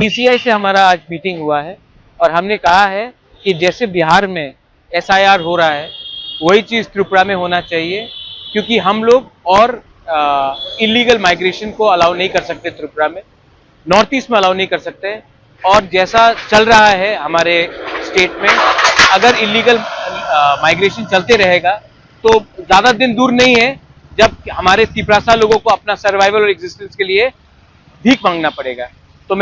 ECI से हमारा आज मीटिंग हुआ है और हमने कहा है कि जैसे बिहार में एसआईआर हो रहा है वही चीज़ त्रिपुरा में होना चाहिए, क्योंकि हम लोग और इलीगल माइग्रेशन को अलाउ नहीं कर सकते त्रिपुरा में, नॉर्थ ईस्ट में अलाउ नहीं कर सकते। और जैसा चल रहा है हमारे स्टेट में, अगर इलीगल माइग्रेशन चलते रहेगा तो ज़्यादा दिन दूर नहीं है जब हमारे तिपरासा लोगों को अपना सर्वाइवल और एग्जिस्टेंस के लिए भीख मांगना पड़ेगा। तो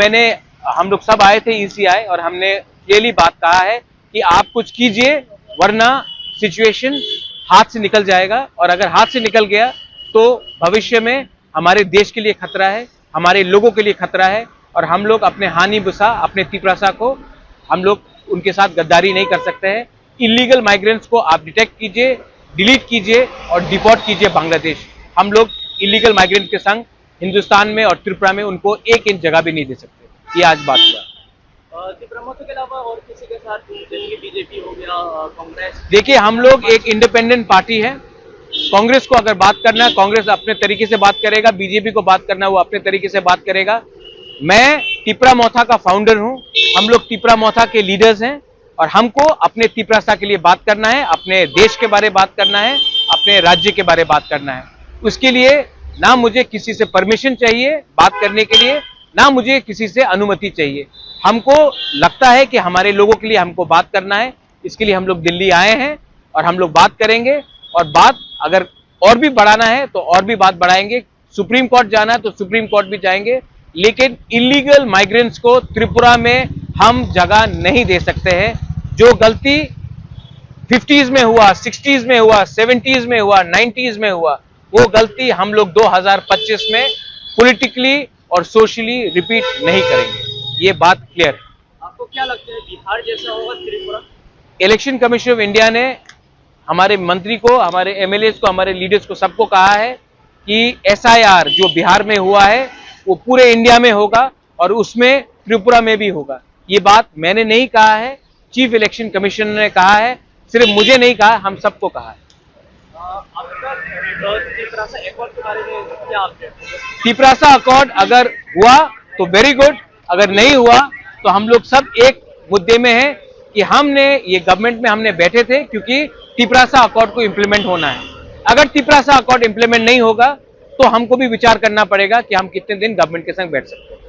हम लोग सब आए थे ईसीआई और हमने क्लियरली बात कहा है कि आप कुछ कीजिए, वरना सिचुएशन हाथ से निकल जाएगा, और अगर हाथ से निकल गया तो भविष्य में हमारे देश के लिए खतरा है, हमारे लोगों के लिए खतरा है, और हम लोग अपने हानि बुसा अपने तिपरासा को हम लोग उनके साथ गद्दारी नहीं कर सकते हैं। इलीगल माइग्रेंट्स को आप डिटेक्ट कीजिए, डिलीट कीजिए और डिपोर्ट कीजिए बांग्लादेश। हम लोग इलीगल माइग्रेंट के संग हिंदुस्तान में और त्रिपुरा में उनको 1 इंच जगह भी नहीं दे सकते। ये आज बात हुआ। त्रिपुरा के अलावा और किसी के साथ, जैसे कि बीजेपी हो गया, कांग्रेस? देखिए, हम लोग एक इंडिपेंडेंट पार्टी है। कांग्रेस को अगर बात करना है, कांग्रेस अपने तरीके से बात करेगा, बीजेपी को बात करना है वो अपने तरीके से बात करेगा। मैं तिपरा मोथा का फाउंडर हूं, हम लोग तिपरा मोथा के लीडर्स हैं और हमको अपने तिपरासा के लिए बात करना है, अपने देश के बारे में बात करना है, अपने राज्य के बारे में बात करना है। उसके लिए ना मुझे किसी से परमिशन चाहिए बात करने के लिए, ना मुझे किसी से अनुमति चाहिए। हमको लगता है कि हमारे लोगों के लिए हमको बात करना है, इसके लिए हम लोग दिल्ली आए हैं और हम लोग बात करेंगे। और बात अगर और भी बढ़ाना है तो और भी बात बढ़ाएंगे, सुप्रीम कोर्ट जाना है तो सुप्रीम कोर्ट भी जाएंगे, लेकिन इलीगल माइग्रेंट्स को त्रिपुरा में हम जगह नहीं दे सकते हैं। जो गलती 50s में हुआ, 60s में हुआ, 70s में हुआ, 90s में हुआ, वो गलती हम लोग 2025 में पॉलिटिकली और सोशली रिपीट नहीं करेंगे। ये बात क्लियर है। आपको क्या लगता है, बिहार जैसा होगा Tripura? Election commission of India ने हमारे मंत्री को, हमारे एमएलएस को, हमारे लीडर्स को सबको कहा है कि एसआईआर जो बिहार में हुआ है वो पूरे इंडिया में होगा और उसमें त्रिपुरा में भी होगा। ये बात मैंने नहीं कहा है, चीफ इलेक्शन कमीशन ने कहा है, सिर्फ मुझे नहीं कहा, हम सबको कहा है। तिपरासा अकॉर्ड के बारे में क्या अपडेट है? तिपरासा अकॉर्ड अगर हुआ तो वेरी गुड, अगर नहीं हुआ तो हम लोग सब एक मुद्दे में हैं कि हमने ये गवर्नमेंट में हमने बैठे थे क्योंकि तिपरासा अकॉर्ड को इंप्लीमेंट होना है। अगर तिपरासा अकॉर्ड इंप्लीमेंट नहीं होगा तो हमको भी विचार करना पड़ेगा कि हम कितने दिन गवर्नमेंट के संग बैठ सकते हैं।